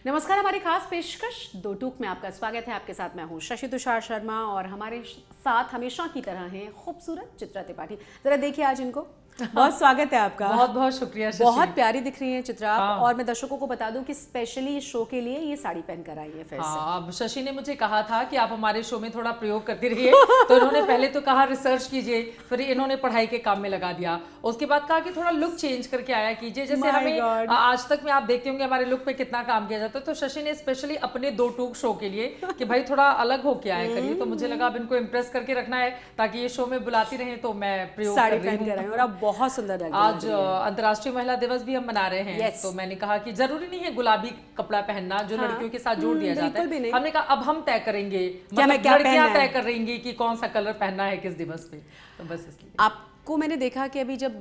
नमस्कार, हमारी खास पेशकश दो टूक में आपका स्वागत है। आपके साथ मैं हूँ शशि तुषार शर्मा और हमारे साथ हमेशा की तरह हैं खूबसूरत चित्रा त्रिपाठी। जरा देखिए आज इनको, बहुत स्वागत है आपका। बहुत बहुत शुक्रिया शशि। बहुत प्यारी दिख रही हैं चित्रा आप। हाँ। और मैं दर्शकों को बता दूं कि स्पेशली इस शो के लिए ये साड़ी पहन कर आई है फिर से। अब शशि ने मुझे कहा था कि आप हमारे शो में थोड़ा प्रयोग करती रहिए तो इन्होंने पहले तो कहा रिसर्च कीजिए, फिर इन्होंने पढ़ाई के काम में लगा दिया। उसके बाद कहा कि थोड़ा लुक चेंज करके आया कीजिए, जैसे हमें आज तक में आप देखते होंगे हमारे लुक पे कितना काम किया जाता है। तो शशि ने स्पेशली अपने दो टूक शो के लिए कि भाई थोड़ा अलग होके आया करिए, तो मुझे लगा अब इनको इम्प्रेस करके रखना है ताकि ये शो में बुलाती रहे, तो मैं प्रयोग साड़ी कर रही पहन कर आई हूँ। और आप बहुत सुंदर लग रही हैं। आज अंतर्राष्ट्रीय महिला दिवस भी हम मना रहे हैं। Yes. तो मैंने कहा कि जरूरी नहीं है गुलाबी कपड़ा पहनना जो लड़कियों के साथ जोड़ दिया जाता बिल्कुल भी है। नहीं। हमने कहा अब हम तय करेंगे, क्या मैं क्या लड़कियां पहनना तय है। कर रहेंगी कि कौन सा कलर पहनना है किस दिवस पे, तो बस इसलिए। आपको मैंने देखा कि अभी जब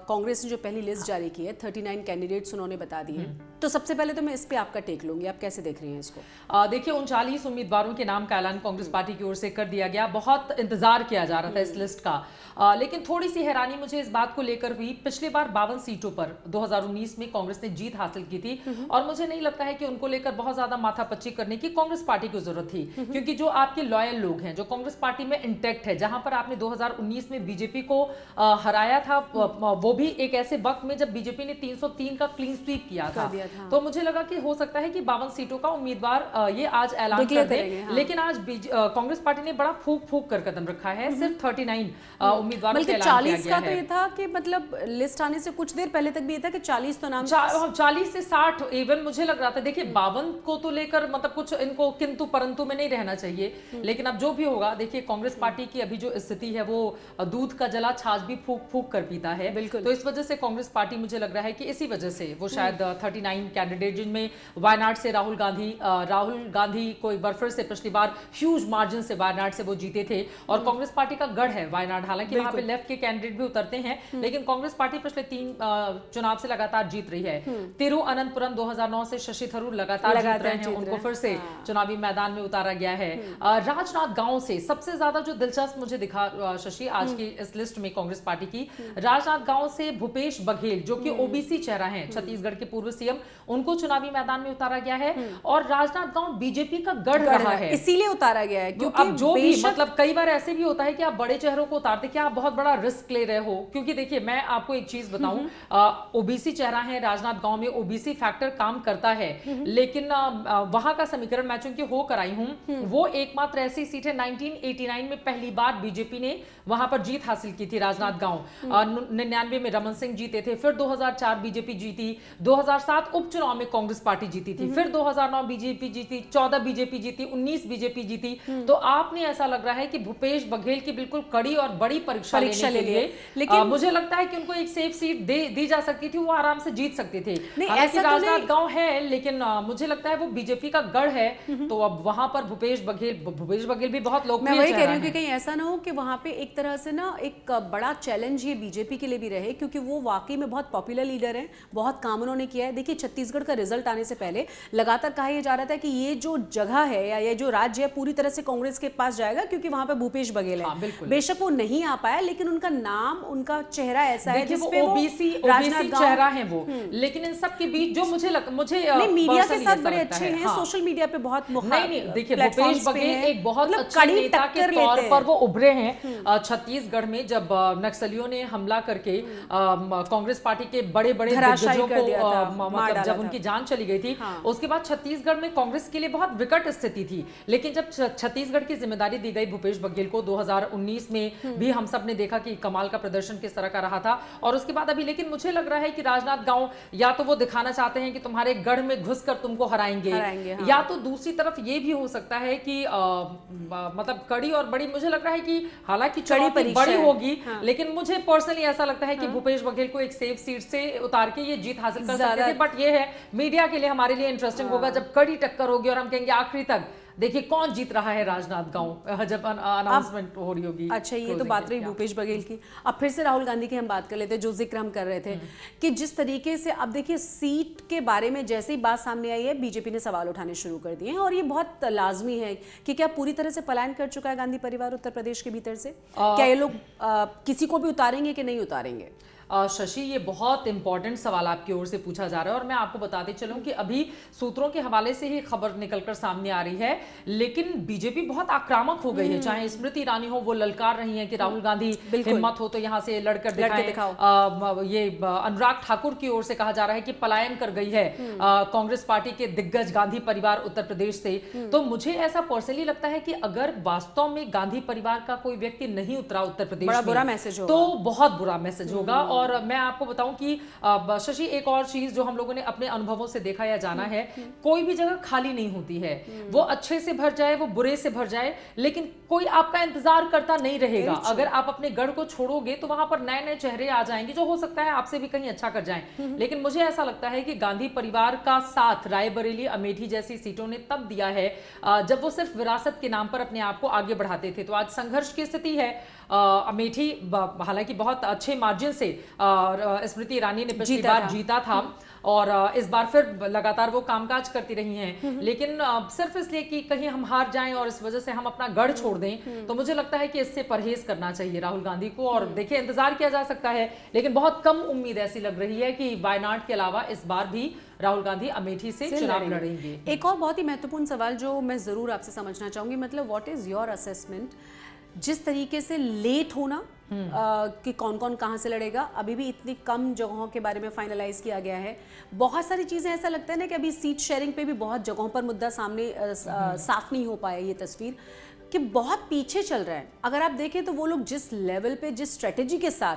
कांग्रेस ने जो पहली लिस्ट जारी की है 39 कैंडिडेट्स उन्होंने बता दिए, तो सबसे पहले तो मैं इस पे आपका टेक लूंगी, आप कैसे देख रही हैं इसको? देखिए 39 उम्मीदवारों के नाम का ऐलान कांग्रेस पार्टी की ओर से कर दिया गया। बहुत इंतजार किया जा रहा था इस लिस्ट का, लेकिन थोड़ी सी हैरानी मुझे इस बात को लेकर हुई। पिछली बार 52 सीटों पर 2019 में कांग्रेस ने जीत हासिल की थी और मुझे नहीं लगता है कि उनको लेकर बहुत ज्यादा माथापच्ची करने की कांग्रेस पार्टी को जरूरत थी, क्योंकि जो आपके लॉयल लोग हैं, जो कांग्रेस पार्टी में इंटैक्ट है, जहां पर आपने 2019 में बीजेपी को हराया था, वो भी एक ऐसे वक्त में जब बीजेपी ने 303 का क्लीन स्वीप किया था। तो मुझे लगा कि हो सकता है कि 52 सीटों का उम्मीदवार ये आज ऐलान कर दे, लेकिन आज कांग्रेस पार्टी ने बड़ा फूक फूक कर कदम रखा है। सिर्फ 39 उम्मीदवारों के ऐलान किया गया है। का तो ये था कि मतलब लिस्ट आने से कुछ देर पहले तक भी ये था कि 40 तो नाम 40 से 60 इवन मुझे लग रहा था। देखिए 52 को तो लेकर मतलब कुछ इनको किंतु परंतु में नहीं रहना चाहिए, लेकिन अब जो भी होगा, देखिए कांग्रेस पार्टी की अभी जो स्थिति है वो दूध का जला छाछ भी फूक फूक कर पीता है। तो इस वजह से कांग्रेस पार्टी मुझे लग रहा है कि इसी वजह से वो शायद 39 कैंडिडेट, जिनमें वायनाड से राहुल गांधी को एक बार फिर से पिछली बार ह्यूज मार्जिन से वायनाड से वो जीते थे और कांग्रेस पार्टी का गढ़ है वायनाड। हालांकि वहां पे लेफ्ट के कैंडिडेट भी उतरते हैं, लेकिन कांग्रेस पार्टी पिछले 3 चुनाव से लगातार जीत रही है। तिरुअनंतपुरम 2009 से शशि थरूर लगातार जीत रहे हैं, उनको फिर से चुनावी मैदान में उतारा गया है। राजनांद गांव से सबसे ज्यादा जो दिलचस्प मुझे दिखा शशि आज की इस लिस्ट में कांग्रेस पार्टी की, राजनांद गांव से भूपेश बघेल जो कि ओबीसी चेहरा है, छत्तीसगढ़ के पूर्व सीएम, उनको चुनावी मैदान में उतारा गया है। और राजनांद गांव बीजेपी का गढ़ रहा है, इसीलिए उतारा गया है क्योंकि अब जो भी मतलब कई बार ऐसे भी होता है कि आप बड़े चेहरों को उतारते, क्या आप बहुत बड़ा रिस्क ले रहे हो। क्योंकि देखिए मैं आपको एक चीज बताऊं, ओबीसी चेहरा है राजनांद गांव में, ओबीसी फैक्टर काम करता है, लेकिन वहां का समीकरण मैं चूंकि हो कर आई हूं, वो एकमात्र ऐसी सीट है 1989 में पहली बार बीजेपी ने वहां पर जीत हासिल की थी राजनांद गांव। 99 में रमन सिंह जीते थे, फिर 2004 बीजेपी जीती, 2007 उपचुनाव में कांग्रेस पार्टी जीती थी, फिर 2009 बीजेपी जीती, 14 बीजेपी जीती, 19 बीजेपी जीती। तो आपने ऐसा लग रहा है कि भूपेश बघेल की बिल्कुल कड़ी और बड़ी परीक्षा लेने के लिए, लेकिन मुझे लगता है कि उनको एक सेफ सीट दी जा सकती थी, वो आराम से जीत सकते थे। हालांकि राजनांद गांव है, लेकिन मुझे लगता है वो बीजेपी का गढ़ है, तो अब वहां पर भूपेश बघेल भी बहुत लोकप्रिय। मैं वही कह रही हूँ कि कहीं ऐसा ना हो कि वहां पे एक तरह से ना एक बड़ा चैलेंज ये बीजेपी के लिए भी रहे, क्योंकि वो वाकई में बहुत पॉपुलर लीडर हैं, बहुत काम उन्होंने किया है। देखिए छत्तीसगढ़ का रिजल्ट आने से पहले लगातार कहा यह जा रहा था कि ये जो जगह है या ये जो राज्य है पूरी तरह से कांग्रेस के पास जाएगा, क्योंकि वहां पे भूपेश बघेल है। बेशक वो नहीं आ पाया, लेकिन उनका नाम, उनका चेहरा ऐसा है जिसपे ओबीसी चेहरा है वो। लेकिन इन सब के बीच जो मुझे मीडिया के साथ बड़े अच्छे हैं, सोशल मीडिया पे बहुत नहीं देखिए भूपेश बघेल एक बहुत अच्छे नेता के तौर पर वो उभरे हैं। छत्तीसगढ़ में जब नक्सलियों ने हमला करके कांग्रेस पार्टी के बड़े बड़े दिग्गजों को मतलब जब उनकी जान चली गई थी, उसके बाद छत्तीसगढ़ में कांग्रेस के लिए बहुत विकट स्थिति थी। लेकिन जब छत्तीसगढ़ की जिम्मेदारी दी गई भूपेश बघेल को 2019 में भी हम सब ने देखा कि कमाल का प्रदर्शन किस तरह का रहा था, और उसके बाद अभी लेकिन मुझे लग रहा है कि राजनांद गांव या तो वो दिखाना चाहते हैं कि तुम्हारे गढ़ में घुसकर तुमको हराएंगे, या तो दूसरी तरफ ये भी हो सकता है कि मतलब कड़ी और बड़ी, मुझे लग रहा है कि हालांकि चुनौती बड़ी होगी, लेकिन मुझे पर्सनली ऐसा लगता है कि भूपेश बघेल को एक सेफ सीट से उतार के ये जीत हासिल कर सकते थे। बट ये है मीडिया के लिए हमारे लिए इंटरेस्टिंग होगा जब कड़ी टक्कर होगी और हम कहेंगे आखिरी तक देखिए कौन जीत रहा है राजनांद गांव, जब अनाउंसमेंट हो रही होगी। अच्छा, ये तो बात रही भूपेश बघेल की। अब फिर से राहुल गांधी की हम बात कर लेते हैं, जो जिक्र हम कर रहे थे कि जिस तरीके से अब देखिए सीट के बारे में जैसे ही बात सामने आई है, बीजेपी ने सवाल उठाने शुरू कर दिए हैं, और ये बहुत लाजमी है कि क्या पूरी तरह से पलायन कर चुका है गांधी परिवार उत्तर प्रदेश के भीतर से? क्या ये लोग किसी को भी उतारेंगे कि नहीं उतारेंगे? शशि, ये बहुत इंपॉर्टेंट सवाल आपकी ओर से पूछा जा रहा है और मैं आपको बताते चलूं कि अभी सूत्रों के हवाले से ही खबर निकलकर सामने आ रही है, लेकिन बीजेपी बहुत आक्रामक हो गई है। चाहे स्मृति ईरानी हो, वो ललकार रही है कि राहुल गांधी हिम्मत हो तो यहां से लड़कर दिखाएं। ये अनुराग ठाकुर की ओर से कहा जा रहा है कि पलायन कर गई है कांग्रेस पार्टी के दिग्गज गांधी परिवार उत्तर प्रदेश से। तो मुझे ऐसा पर्सनली लगता है कि अगर वास्तव में गांधी परिवार का कोई व्यक्ति नहीं उतरा उत्तर प्रदेश में, बुरा मैसेज होगा, तो बहुत बुरा मैसेज होगा। और मैं आपको बताऊं कि शशि, एक और चीज जो हम लोगों ने अपने अनुभवों से देखा या जाना है, कोई भी जगह खाली नहीं होती है। वो अच्छे से भर जाए, वो बुरे से भर जाए, लेकिन कोई आपका इंतजार करता नहीं रहेगा। अगर आप अपने गढ़ को छोड़ोगे तो वहां पर नए नए चेहरे आ जाएंगे जो हो सकता है आपसे भी कहीं अच्छा कर जाएं। लेकिन मुझे ऐसा लगता है कि गांधी परिवार का साथ रायबरेली, अमेठी जैसी सीटों ने तब दिया है जब वो सिर्फ विरासत के नाम पर अपने आप को आगे बढ़ाते थे। तो आज संघर्ष की स्थिति है। अमेठी हालांकि बहुत अच्छे मार्जिन से स्मृति ईरानी ने पिछली बार जीता था और इस बार फिर लगातार वो कामकाज करती रही हैं, लेकिन सिर्फ इसलिए कि कहीं हम हार जाएं और इस वजह से हम अपना गढ़ छोड़ दें, तो मुझे लगता है कि इससे परहेज करना चाहिए राहुल गांधी को। और देखिए, इंतजार किया जा सकता है, लेकिन बहुत कम उम्मीद ऐसी लग रही है कि वायनाड के अलावा इस बार भी राहुल गांधी अमेठी से चुनाव लड़ेंगे। एक और बहुत ही महत्वपूर्ण सवाल जो मैं जरूर आपसे समझना चाहूंगी, मतलब व्हाट इज योर असेसमेंट, जिस तरीके से लेट होना कि कौन कौन कहां से लड़ेगा, अभी भी इतनी कम जगहों के बारे में फाइनलाइज किया गया है, बहुत सारी चीजें, ऐसा लगता है ना कि अभी सीट शेयरिंग पे भी बहुत जगहों पर मुद्दा सामने साफ नहीं हो पाया, ये तस्वीर कि बहुत पीछे चल रहा है। अगर आप देखें तो वो लोग जिस लेवल पे, जिस स्ट्रेटेजी के साथ,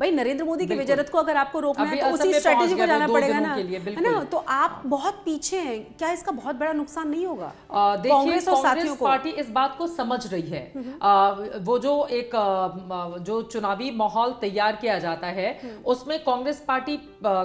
भाई नरेंद्र मोदी की विजयरथ को अगर आपको रोकना है तो उसी स्ट्रेटेजी को जाना पड़ेगा ना, है ना? तो आप बहुत पीछे हैं, क्या इसका बहुत बड़ा नुकसान नहीं होगा? कांग्रेस और कांग्रेस पार्टी इस बात को समझ रही है। वो जो एक जो चुनावी माहौल तैयार किया जाता है उसमें कांग्रेस पार्टी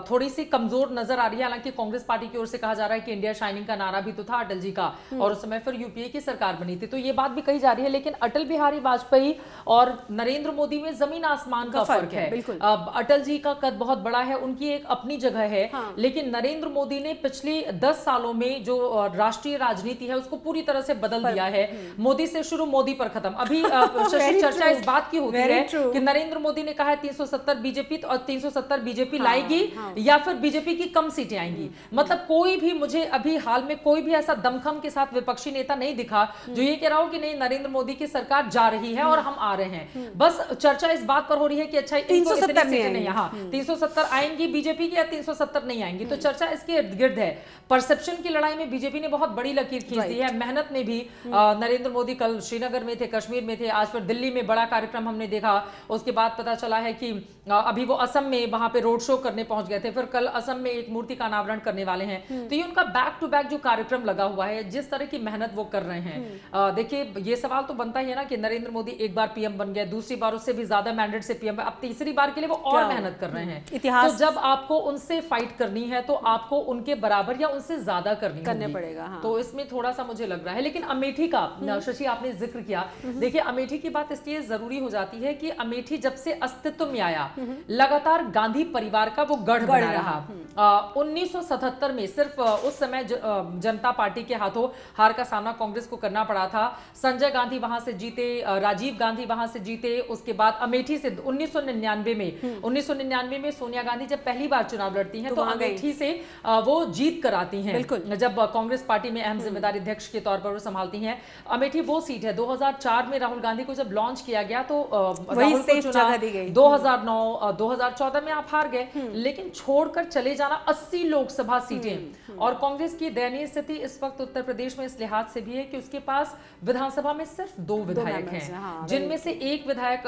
थोड़ी सी कमजोर नजर आ रही है। हालांकि कांग्रेस पार्टी की ओर से कहा जा रहा है कि इंडिया शाइनिंग का नारा भी तो था अटल जी का, और उस समय फिर यूपीए की सरकार बनी थी, तो ये बात भी कही जा रही है। लेकिन अटल बिहारी वाजपेयी और नरेंद्र मोदी में जमीन आसमान का फर्क है। अटल जी का कद बहुत बड़ा है, उनकी एक अपनी जगह है, लेकिन नरेंद्र मोदी ने पिछले 10 सालों में जो राष्ट्रीय राजनीति है उसको पूरी तरह से बदल दिया है। मोदी से शुरू, मोदी पर खत्म। अभी शशि, चर्चा इस बात की होती है कि नरेंद्र मोदी ने कहा है 370 बीजेपी, और 370 बीजेपी लाएगी या फिर बीजेपी की कम सीटें आएंगी। मतलब कोई भी, मुझे अभी हाल में कोई भी ऐसा दमखम के साथ विपक्षी नेता नहीं दिखा जो ये कह रहा हो कि नहीं, नरेंद्र मोदी की सरकार जा रही है और हम आ रहे हैं। बस चर्चा इस बात पर हो रही है कि अच्छा 370 नहीं, हाँ 370 आएंगी बीजेपी की या 370 नहीं आएंगी, तो चर्चा इसके इर्द गिर्द है। परसेप्शन की लड़ाई में बीजेपी ने बहुत बड़ी लकीर खींच दी है। मेहनत में भी नरेंद्र मोदी कल श्रीनगर में थे, कश्मीर में थे, आज फिर दिल्ली में बड़ा कार्यक्रम हमने देखा। उसके बाद पता चला है कि अभी वो असम में वहां पे रोड शो करने पहुंच गए थे, फिर कल असम में एक मूर्ति का अनावरण करने वाले हैं। तो ये उनका बैक टू बैक जो कार्यक्रम लगा हुआ है, जिस तरह की मेहनत वो कर रहे हैं, देखिए ये सवाल तो बनता ही है ना कि नरेंद्र मोदी एक बार पीएम बन गए, दूसरी बार उससे भी ज्यादा मैंडेट से पीएम, अब तीसरी बार के लिए वो और मेहनत कर रहे हैं। इतिहास, तो जब आपको उनसे फाइट करनी है तो आपको उनके बराबर या उनसे ज्यादा करने पड़ेगा। हाँ। तो इसमें थोड़ा सा मुझे लग रहा है। लेकिन अमेठी का शशि आपने जिक्र किया, देखिए अमेठी की बात इसलिए जरूरी हो जाती है कि अमेठी जब से अस्तित्व में आया, लगातार गांधी परिवार का वो गढ़ बना रहा। 1977 में सिर्फ उस समय जनता पार्टी के हाथों हार का सामना कांग्रेस को करना पड़ा था। संजय गांधी वहां से जीते, राजीव गांधी वहां से जीते। उसके बाद अमेठी से 1999 में सोनिया गांधी जब पहली बार चुनाव लड़ती हैं तो अमेठी से वो जीत कर आती हैं, जब कांग्रेस पार्टी में अहम जिम्मेदारी अध्यक्ष के तौर पर वो संभालती हैं। अमेठी वो सीट है 2004 में राहुल गांधी को जब लॉन्च किया गया तो राहुल को चुना दी गई। 2009 2014 में आप हार गए, लेकिन छोड़कर चले जाना 80 लोकसभा सीटें। और कांग्रेस की दयनीय स्थिति इस वक्त उत्तर प्रदेश में इस लिहाज से भी है कि उसके पास विधानसभा में सिर्फ 2 विधायक हैं, जिनमें से एक विधायक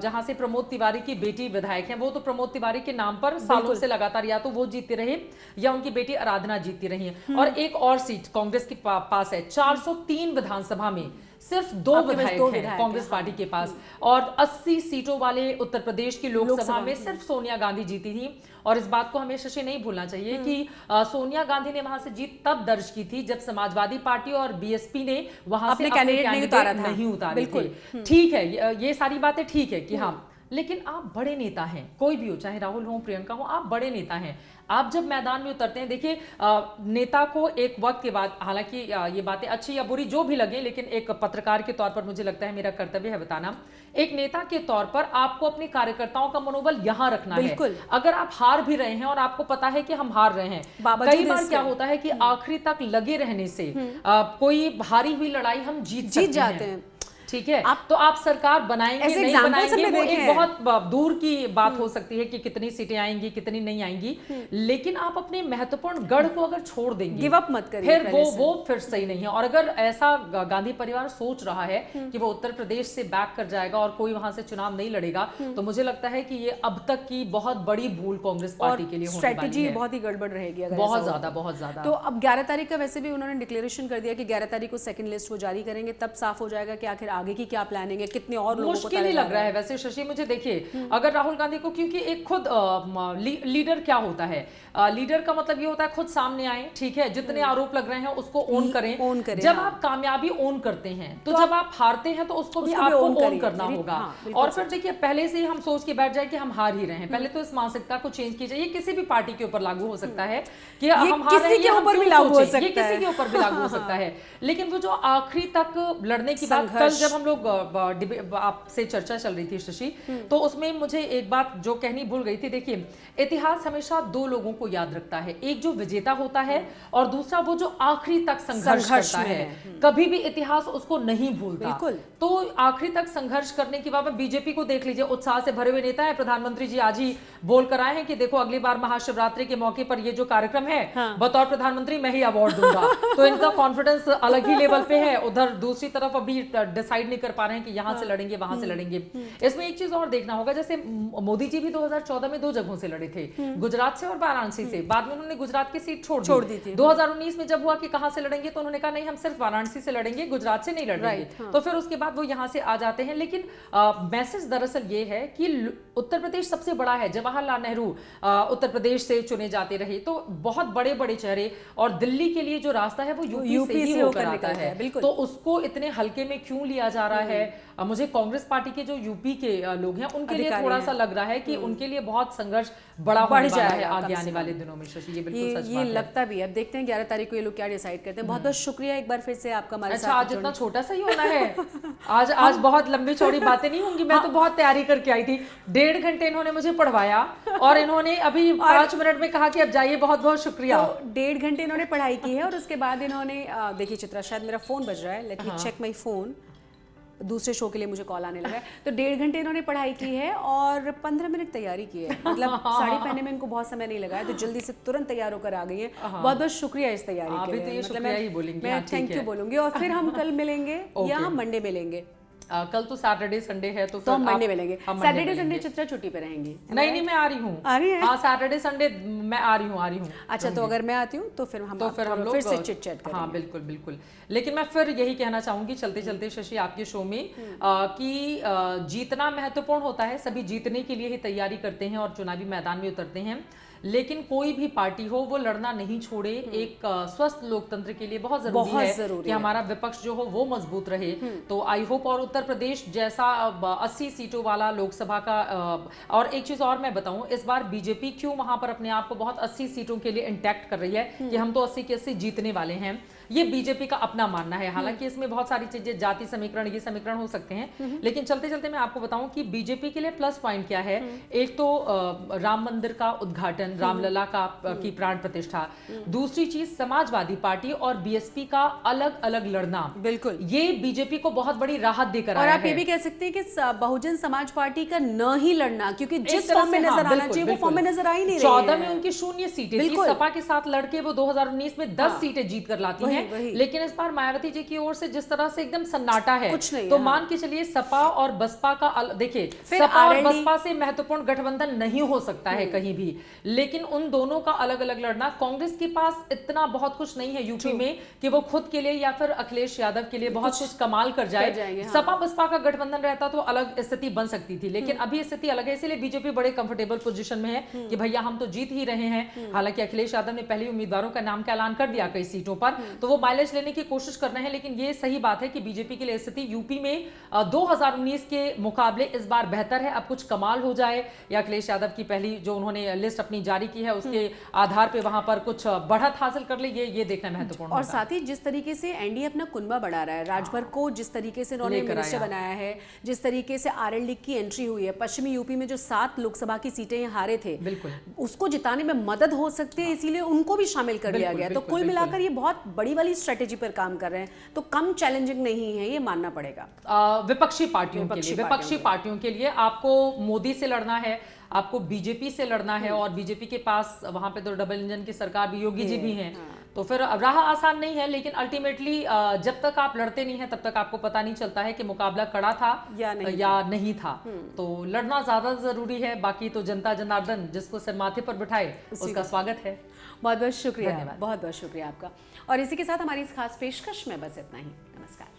जहां से प्रमोद तिवारी की बेटी विधायक है, वो तो प्रमोद तिवारी के नाम पर सालों से लगातार या तो वो जीतते रहे या उनकी बेटी आराधना जीतती रही है। और एक और सीट कांग्रेस के पास है, 403 विधानसभा में सिर्फ 2 विधायक हैं कांग्रेस पार्टी के पास, और 80 सीटों वाले उत्तर प्रदेश की लोकसभा में सिर्फ सोनिया गांधी जीती थी। और इस बात को हमें शशि नहीं भूलना चाहिए कि सोनिया गांधी ने वहां से जीत तब दर्ज की थी जब समाजवादी पार्टी और बीएसपी ने वहां से अपने कैंडिडेट नहीं उतारे थे। ठीक है, ये सारी बातें ठीक है कि हाँ, लेकिन आप बड़े नेता हैं, कोई भी हो, चाहे राहुल हो, प्रियंका हो, आप बड़े नेता हैं। आप जब मैदान में उतरते हैं, देखिए नेता को एक वक्त के बाद, हालांकि ये बातें अच्छी या बुरी जो भी लगे, लेकिन एक पत्रकार के तौर पर मुझे लगता है मेरा कर्तव्य है बताना, एक नेता के तौर पर आपको अपने कार्यकर्ताओं का मनोबल यहां रखना है। अगर आप हार भी रहे हैं और आपको पता है कि हम हार रहे हैं, कई बार क्या होता है कि आखिरी तक लगे रहने से कोई हारी हुई लड़ाई हम जीत जाते हैं। ठीक है, तो आप सरकार बनाएंगे नहीं बनाएंगे वो एक बहुत दूर की बात हो सकती है कि कितनी सीटें आएंगी कितनी नहीं आएंगी, लेकिन आप अपने महत्वपूर्ण गढ़ को अगर छोड़ देंगे, गिव अप मत करिए, फिर वो फिर सही नहीं है। और अगर ऐसा गांधी परिवार सोच रहा है कि वो उत्तर प्रदेश से बैक कर जाएगा और कोई वहां से चुनाव नहीं लड़ेगा, तो मुझे लगता है कि ये अब तक की बहुत बड़ी भूल कांग्रेस पार्टी के लिए होने वाली है। स्ट्रेटजी बहुत ही गड़बड़ रहेगी अगर बहुत ज्यादा। तो अब 11 तारीख का वैसे भी उन्होंने डिक्लेरेशन कर दिया कि 11 तारीख को सेकंड लिस्ट वो जारी करेंगे, तब साफ हो जाएगा कि आखिर आगे की क्या प्लानिंग है, कितने और लोगों को मुश्किल ही लग रहा है वैसे शशि मुझे। देखिए अगर राहुल गांधी को, क्योंकि एक खुद लीडर क्या होता है, लीडर का मतलब ये होता है खुद सामने आए, ठीक है, जितने आरोप लग रहे हैं उसको ओन करें। जब आप कामयाबी ओन करते हैं तो जब आप हारते हैं तो उसको भी आपको ओन करना होगा। और फिर देखिए पहले से ही हम सोच के बैठ जाए कि हम हार ही रहे हैं, पहले तो इस मानसिकता को चेंज कीजिए। ये किसी भी पार्टी के ऊपर लागू हो सकता है कि हम हार रहे हैं, ये ऊपर भी लागू हो सकता है, ये किसी के ऊपर भी लागू हो सकता है। लेकिन वो जो आखिरी तक लड़ने की बात, कल जब हम लोग आपसे चर्चा चल रही थी शशि, तो उसमें मुझे एक बात जो कहनी भूल गई थी। देखिए इतिहास हमेशा दो लोगों को याद रखता है, एक जो विजेता होता है और दूसरा वो जो आखिरी तक संघर्ष करता है। कभी भी इतिहास उसको नहीं भूलता। तो आखिरी तक संघर्ष करने के बाद बीजेपी को देख लीजिए, उत्साह से भरे हुए नेता है। प्रधानमंत्री जी आज ही बोल कर आए हैं कि देखो अगली बार महाशिवरात्रि के मौके पर ये जो कार्यक्रम है, बतौर प्रधानमंत्री मैं ही अवार्ड दूंगा। तो इनका कॉन्फिडेंस अलग ही लेवल पे है। उधर दूसरी तरफ अभी डिसाइड नहीं कर पा रहे हैं कि यहां से लड़ेंगे वहां से लड़ेंगे। इसमें एक चीज और देखना होगा, जैसे मोदी जी भी 2014 में 2 जगहों से लड़े थे, गुजरात से और वाराणसी से। बाद में उन्होंने गुजरात की सीट छोड़ दी थी। 2019 में जब हुआ कि कहां से लड़ेंगे, तो उन्होंने कहा नहीं हम सिर्फ वाराणसी से लड़ेंगे, गुजरात से नहीं लड़ेंगे। तो फिर उसके बाद वो यहां से आ जाते हैं। लेकिन मैसेज दरअसल ये है कि उत्तर प्रदेश सबसे बड़ा है। जवाहरलाल नेहरू उत्तर प्रदेश से चुने जाते रहे, तो बहुत बड़े बड़े चेहरे, और दिल्ली के लिए जो रास्ता है वो यूपी से होकर आता है। तो उसको इतने हल्के में क्यों लिया जा रहा है? मुझे कांग्रेस पार्टी के जो यूपी के लोग हैं उनके लिए थोड़ा सा लग रहा है कि उनके लिए बहुत संघर्ष बढ़ जाएगा आगे आने वाले दिनों में। शशि, ये बिल्कुल सच बात है। लगता भी है। अब देखते हैं 11 तारीख को ये लोग क्या डिसाइड करते हैं। बहुत बहुत शुक्रिया एक बार फिर से आपका हमारे साथ। आज इतना छोटा सा ही होना है? आज बहुत लंबी चौड़ी बातें नहीं होंगी। मैं तो बहुत तैयारी करके आई थी। 1.5 घंटे इन्होंने मुझे पढ़वाया और इन्होंने अभी 5 मिनट में कहा कि अब जाइए। बहुत बहुत शुक्रिया। 1.5 घंटे इन्होंने पढ़ाई की है और उसके बाद इन्होंने देखिए चित्रा, शायद मेरा फोन बज रहा है, let me check my phone. दूसरे शो के लिए मुझे कॉल आने लगा है। तो 1.5 घंटे इन्होंने पढ़ाई की है और 15 मिनट तैयारी की है। मतलब साड़ी पहनने में इनको बहुत समय नहीं लगा है, तो जल्दी से तुरंत तैयार होकर आ गई है। बहुत बहुत शुक्रिया इस तैयारी के लिए। मतलब मैं थैंक यू बोलूंगी। और फिर हम कल मिलेंगे या हम मंडे मिलेंगे? कल तो सैटरडे संडे है, तो हम मंडे मिलेंगे। सैटरडे संडे चित्रा छुट्टी पे रहेंगी? नहीं, मैं आ रही हूँ। आ रही है? हाँ, सैटरडे संडे मैं आ रही हूँ। अच्छा, तो अगर मैं आती हूँ तो फिर हम लोग फिर से चिट चैट करेंगे। हाँ बिल्कुल। लेकिन मैं फिर यही कहना चाहूंगी चलते चलते शशि आपके शो में कि जीतना महत्वपूर्ण होता है। सभी जीतने के लिए ही तैयारी करते हैं और चुनावी मैदान में उतरते हैं, लेकिन कोई भी पार्टी हो वो लड़ना नहीं छोड़े। एक स्वस्थ लोकतंत्र के लिए बहुत जरूरी है कि हमारा विपक्ष जो हो वो मजबूत रहे। तो आई होप, और उत्तर प्रदेश जैसा 80 सीटों वाला लोकसभा का, और एक चीज और मैं बताऊं, इस बार बीजेपी क्यों वहां पर अपने आप को बहुत 80 सीटों के लिए इंटैक्ट कर रही है कि हम तो 80 के 80 जीतने वाले हैं। ये बीजेपी का अपना मानना है। हालांकि इसमें बहुत सारी चीजें, जाति समीकरण, ये समीकरण हो सकते हैं, लेकिन चलते चलते मैं आपको बताऊं कि बीजेपी के लिए प्लस पॉइंट क्या है। एक तो राम मंदिर का उद्घाटन, रामलला की प्राण प्रतिष्ठा। दूसरी चीज समाजवादी पार्टी और बीएसपी का अलग अलग लड़ना। बिल्कुल, ये बीजेपी को बहुत बड़ी राहत देकर आया है। और आप ये भी कह सकते हैं कि बहुजन समाज पार्टी का न ही लड़ना, क्योंकि जिस फॉर्म में नजर आना चाहिए वो फॉर्म में नजर आ ही नहीं रही है। 14 में उनकी 0 सीटें थी। सपा के साथ लड़के वो 2019 में 10 सीटें जीत कर लाती हैं। लेकिन इस बार मायावती जी की ओर से जिस तरह से एकदम सन्नाटा है, कुछ नहीं, तो मान के चलिए सपा और बसपा का, देखिए सपा और बसपा से महत्वपूर्ण गठबंधन नहीं हो सकता है कहीं भी। लेकिन उन दोनों का अलग अलग लड़ना, कांग्रेस के पास इतना बहुत कुछ नहीं है यूपी में कि वो खुद के लिए या फिर अखिलेश यादव के लिए बहुत कुछ कमाल कर जाए। हाँ। सपा बसपा का गठबंधन रहता तो अलग स्थिति बन सकती थी, लेकिन अभी स्थिति अलग है, इसलिए बीजेपी बड़े कंफर्टेबल पोजीशन में है कि भैया हम तो जीत ही रहे हैं। हालांकि अखिलेश यादव ने पहले उम्मीदवारों का नाम का ऐलान कर दिया कई सीटों पर, तो वो माइलेज लेने की कोशिश कर रहे हैं। लेकिन ये सही बात है कि बीजेपी के लिए स्थिति यूपी में 2019 के मुकाबले इस बार बेहतर है। अब कुछ कमाल हो जाए या अखिलेश यादव की पहली जो उन्होंने लिस्ट अपनी जारी की है उसके आधार पे वहां पर कुछ बढ़त हासिल कर ले, ये देखना महत्वपूर्ण और होगा। साथ ही जिस तरीके से एनडीए अपना कुनबा बढ़ा रहा है, राजभर को जिस तरीके से उन्होंने मिनिस्टर बनाया है, जिस तरीके से आरएल लीग की एंट्री हुई है, पश्चिमी यूपी में जो 7 लोकसभा की सीटें ये हारे थे, बिल्कुल उसको जिताने में मदद हो सकती है, इसीलिए उनको भी शामिल कर लिया गया। तो कुल मिलाकर ये बहुत बड़ी वाली स्ट्रेटेजी पर काम कर रहे हैं, तो कम चैलेंजिंग नहीं है, ये मानना पड़ेगा। विपक्षी पार्टियों के लिए आपको मोदी से लड़ना है, आपको बीजेपी से लड़ना है, और बीजेपी के पास वहां पे तो डबल इंजन की सरकार भी, योगी जी भी हैं, तो फिर राह आसान नहीं है। लेकिन अल्टीमेटली जब तक आप लड़ते नहीं हैं तब तक आपको पता नहीं चलता है कि मुकाबला कड़ा था या नहीं था। तो लड़ना ज्यादा जरूरी है, बाकी तो जनता जनार्दन जिसको सिर माथे पर बिठाए उसका स्वागत है। बहुत बहुत शुक्रिया, बहुत बहुत शुक्रिया आपका। और इसी के साथ हमारी इस खास पेशकश में बस इतना ही। नमस्कार।